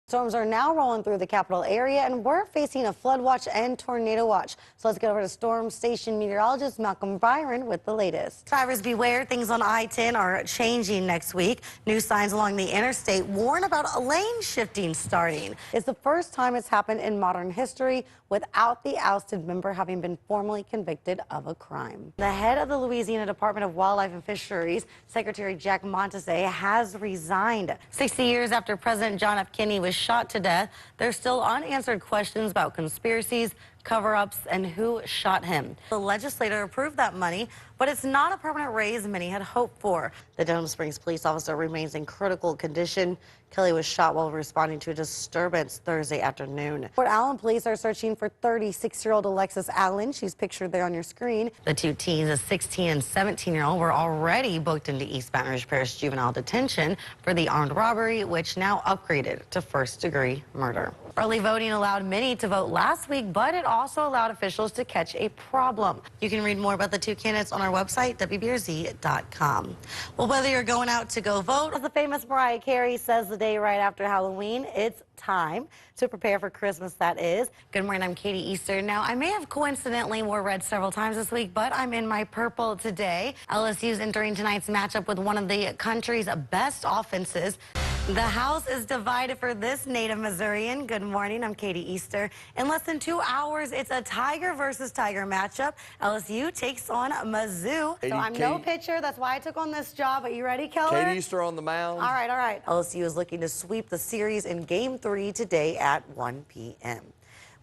Storms are now rolling through the capital area, and we're facing a flood watch and tornado watch. So let's get over to Storm Station meteorologist Malcolm Byron with the latest. Drivers beware, things on I-10 are changing next week. New signs along the interstate warn about a lane shifting starting. It's the first time it's happened in modern history without the ousted member having been formally convicted of a crime. The head of the Louisiana Department of Wildlife and Fisheries, Secretary Jack Montese, has resigned. 60 years after President John F. Kennedy was shot to death, there's still unanswered questions about conspiracies, cover-ups, and who shot him. The legislature approved that money, but it's not a permanent raise many had hoped for. The Denham Springs police officer remains in critical condition. Kelly was shot while responding to a disturbance Thursday afternoon. Port Allen police are searching for 36-year-old Alexis Allen. She's pictured there on your screen. The two teens, a 16 and 17-year-old, were already booked into East Baton Rouge Parish Juvenile Detention for the armed robbery, which now upgraded to first-degree murder. Early voting allowed many to vote last week, but it also allowed officials to catch a problem. You can read more about the two candidates on our website, WBRZ.com. Well, whether you're going out to go vote, as the famous Mariah Carey says the day right after Halloween, it's time to prepare for Christmas, that is. Good morning, I'm Katie Easter. Now, I may have coincidentally wore red several times this week, but I'm in my purple today. LSU's entering tonight's matchup with one of the country's best offenses. The House is divided for this native Missourian. Good morning, I'm Katie Easter. In less than 2 hours, it's a Tiger versus Tiger matchup. LSU takes on Mizzou. So I'm no pitcher, that's why I took on this job. Are you ready, Keller? Katie Easter on the mound. All right, all right. LSU is looking to sweep the series in Game 3 today at 1 p.m.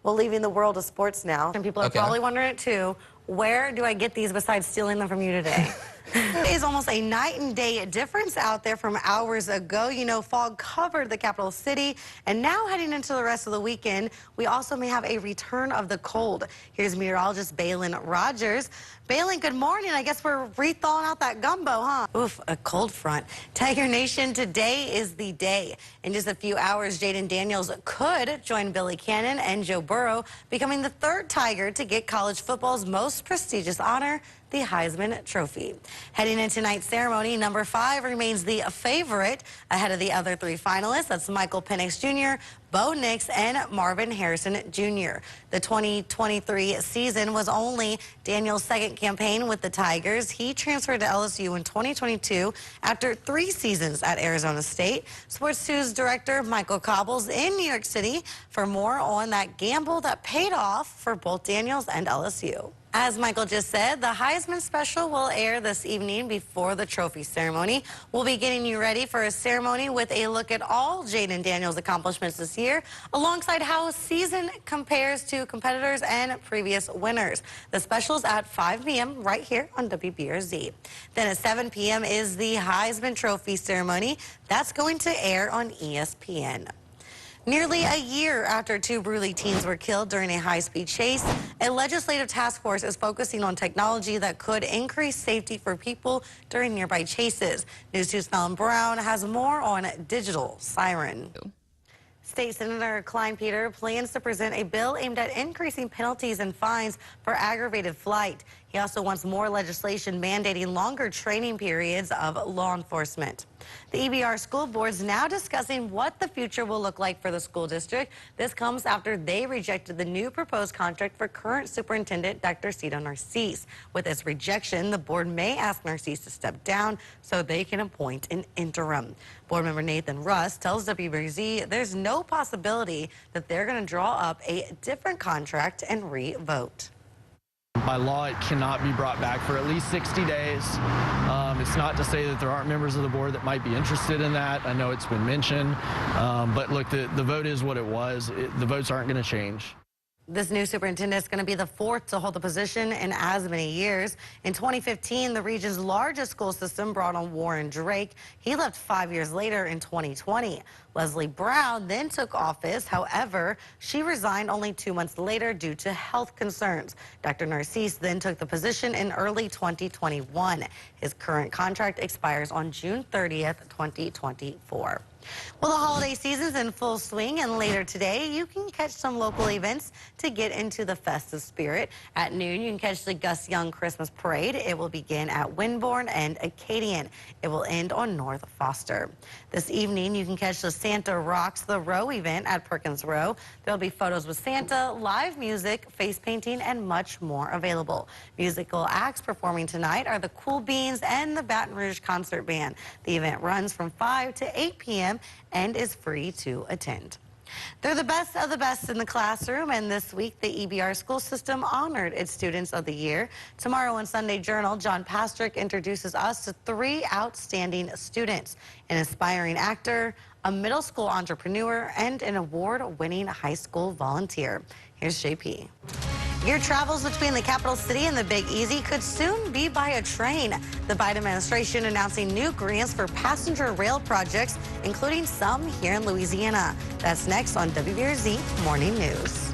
Well, leaving the world of sports now, and people are probably wondering it too, where do I get these besides stealing them from you today? It is almost a night and day difference out there from hours ago. You know, fog covered the capital city, and now heading into the rest of the weekend, we also may have a return of the cold. Here's meteorologist Balin Rogers. Balin, good morning. I guess we're re-thawing out that gumbo, huh? Oof, a cold front. Tiger Nation, today is the day. In just a few hours, Jaden Daniels could join Billy Cannon and Joe Burrow, becoming the third Tiger to get college football's most prestigious honor, the Heisman Trophy. Heading into tonight's ceremony, number 5 remains the favorite ahead of the other 3 finalists. That's Michael Penix Jr., Bo Nix, and Marvin Harrison Jr. The 2023 season was only Daniel's second campaign with the Tigers. He transferred to LSU in 2022 after 3 seasons at Arizona State. Sports 2's director Michael Cobble's in New York City for more on that gamble that paid off for both Daniels and LSU. As Michael just said, the Heisman Special will air this evening before the trophy ceremony. We'll be getting you ready for a ceremony with a look at all Jaden Daniels' accomplishments this year, alongside how his season compares to competitors and previous winners. The special's at 5 p.m. right here on WBRZ. Then at 7 p.m. is the Heisman Trophy ceremony. That's going to air on ESPN. Nearly a year after 2 Bruley teens were killed during a high-speed chase, a legislative task force is focusing on technology that could increase safety for people during nearby chases. News 2's Fallon Brown has more on digital siren. State Senator Klein Peter plans to present a bill aimed at increasing penalties and fines for aggravated flight. He also wants more legislation mandating longer training periods of law enforcement. The EBR school board is now discussing what the future will look like for the school district. This comes after they rejected the new proposed contract for current superintendent Dr. Cito Narcisse. With this rejection, the board may ask Narcisse to step down so they can appoint an interim. Board member Nathan Russ tells WBRZ there's no possibility that they're going to draw up a different contract and re-vote. By law, it cannot be brought back for at least 60 days. It's not to say that there aren't members of the board that might be interested in that. I know it's been mentioned. But look, the vote is what it was. The votes aren't going to change. This new superintendent is going to be the 4th to hold the position in as many years. In 2015, the region's largest school system brought on Warren Drake. He left 5 years later in 2020. Leslie Brown then took office. However, she resigned only 2 months later due to health concerns. Dr. Narcisse then took the position in early 2021. His current contract expires on June 30th, 2024. Well, the holiday season's in full swing, and later today, you can catch some local events to get into the festive spirit. At noon, you can catch the Gus Young Christmas Parade. It will begin at Winborn and Acadian. It will end on North Foster. This evening, you can catch the Santa Rocks the Row event at Perkins Row. There'll be photos with Santa, live music, face painting, and much more available. Musical acts performing tonight are the Cool Beans and the Baton Rouge Concert Band. The event runs from 5 to 8 p.m. and is free to attend. They're the best of the best in the classroom, and this week the EBR school system honored its Students of the Year. Tomorrow on Sunday Journal, John Pastrick introduces us to 3 outstanding students: an aspiring actor, a middle school entrepreneur, and an award-winning high school volunteer. Here's JP. Your travels between the capital city and the Big Easy could soon be by a train. The Biden administration announcing new grants for passenger rail projects, including some here in Louisiana. That's next on WBRZ Morning News.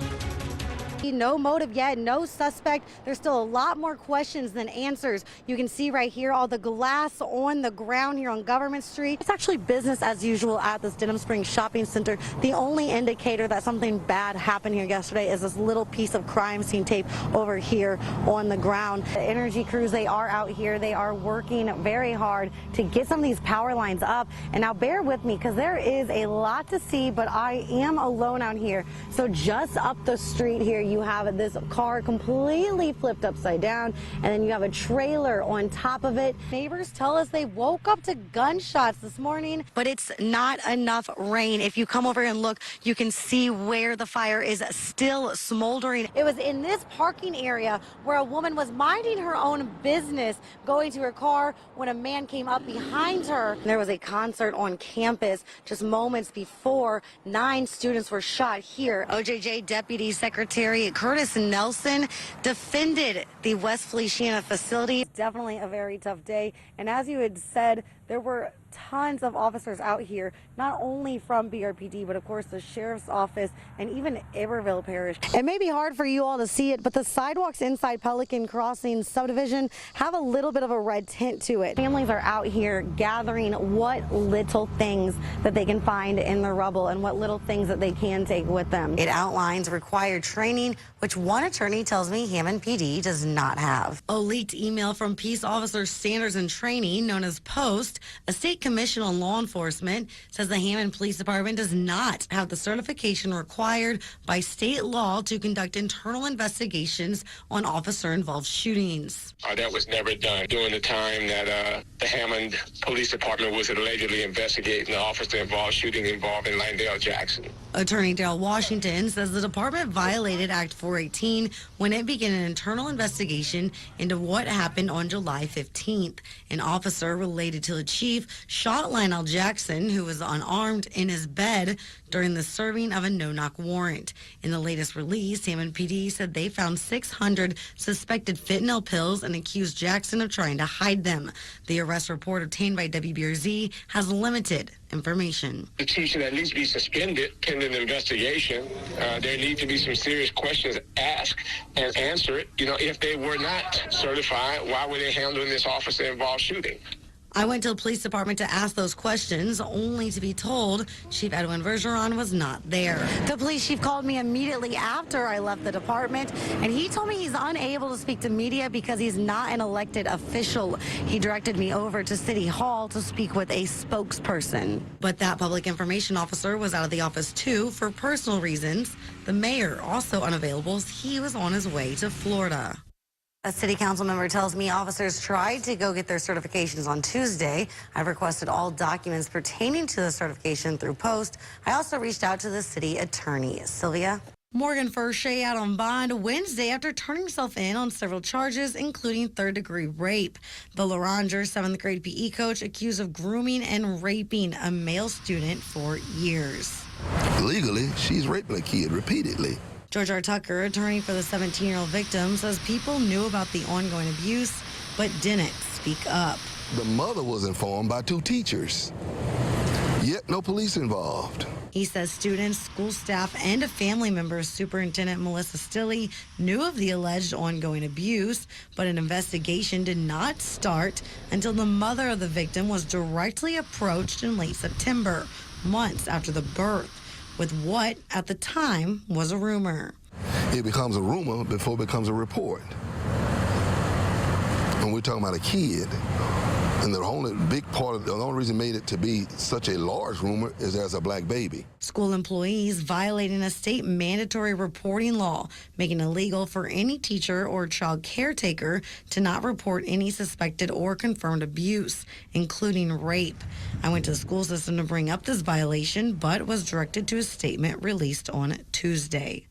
No motive yet, no suspect. There's still a lot more questions than answers. You can see right here all the glass on the ground here on Government Street. It's actually business as usual at this Denham Springs Shopping Center. The only indicator that something bad happened here yesterday is this little piece of crime scene tape over here on the ground. The energy crews, they are out here. They are working very hard to get some of these power lines up. And now bear with me because there is a lot to see, but I am alone out here. So just up the street here, you have this car completely flipped upside down, and then you have a trailer on top of it. Neighbors tell us they woke up to gunshots this morning, but it's not enough rain. If you come over and look, you can see where the fire is still smoldering. It was in this parking area where a woman was minding her own business, going to her car, when a man came up behind her. There was a concert on campus just moments before. 9 students were shot here. OJJ Deputy Secretary Curtis Nelson defended the West Feliciana facility. Definitely a very tough day. And as you had said, there were tons of officers out here, not only from BRPD, but of course the sheriff's office and even Iberville Parish. It may be hard for you all to see it, but the sidewalks inside Pelican Crossing subdivision have a little bit of a red tint to it. Families are out here gathering what little things that they can find in the rubble and what little things that they can take with them. It outlines required training, which one attorney tells me Hammond PD does not have. A leaked email from Peace Officer Standards and Training, known as POST, a state commission on law enforcement, says the Hammond Police Department does not have the certification required by state law to conduct internal investigations on officer-involved shootings. That was never done during the time that the Hammond Police Department was allegedly investigating the officer-involved shooting involving Landale Jackson. Attorney Darrell Washington says the department violated Act 418 when it began an internal investigation into what happened on July 15th. An officer related to the chief shot Lionel Jackson, who was unarmed, in his bed during the serving of a no-knock warrant. In the latest release, Hammond PD said they found 600 suspected fentanyl pills and accused Jackson of trying to hide them. The arrest report obtained by WBRZ has limited information. The chief should at least be suspended pending the investigation. There need to be some serious questions asked and answered. You know, if they were not certified, why were they handling this officer-involved shooting? I went to the police department to ask those questions, only to be told Chief Edwin Bergeron was not there. The police chief called me immediately after I left the department, and he told me he's unable to speak to media because he's not an elected official. He directed me over to City Hall to speak with a spokesperson. But that public information officer was out of the office too for personal reasons. The mayor also unavailable as he was on his way to Florida. A city council member tells me officers tried to go get their certifications on Tuesday. I've requested all documents pertaining to the certification through post. I also reached out to the city attorney. Sylvia? Morgan Furshey out on bond Wednesday after turning himself in on several charges, including third-degree rape. The Loranger 7th grade PE coach accused of grooming and raping a male student for years. Legally, she's raping a kid repeatedly. George R. Tucker, attorney for the 17-year-old victim, says people knew about the ongoing abuse but didn't speak up. The mother was informed by 2 teachers, yet no police involved. He says students, school staff, and a family member, Superintendent Melissa Stilley, knew of the alleged ongoing abuse, but an investigation did not start until the mother of the victim was directly approached in late September. months after the birth, with what at the time was a rumor. It becomes a rumor before it becomes a report. And we're talking about a kid. And the only reason it made it to be such a large rumor is as a black baby. School employees violating a state mandatory reporting law, making it illegal for any teacher or child caretaker to not report any suspected or confirmed abuse, including rape. I went to the school system to bring up this violation, but was directed to a statement released on Tuesday.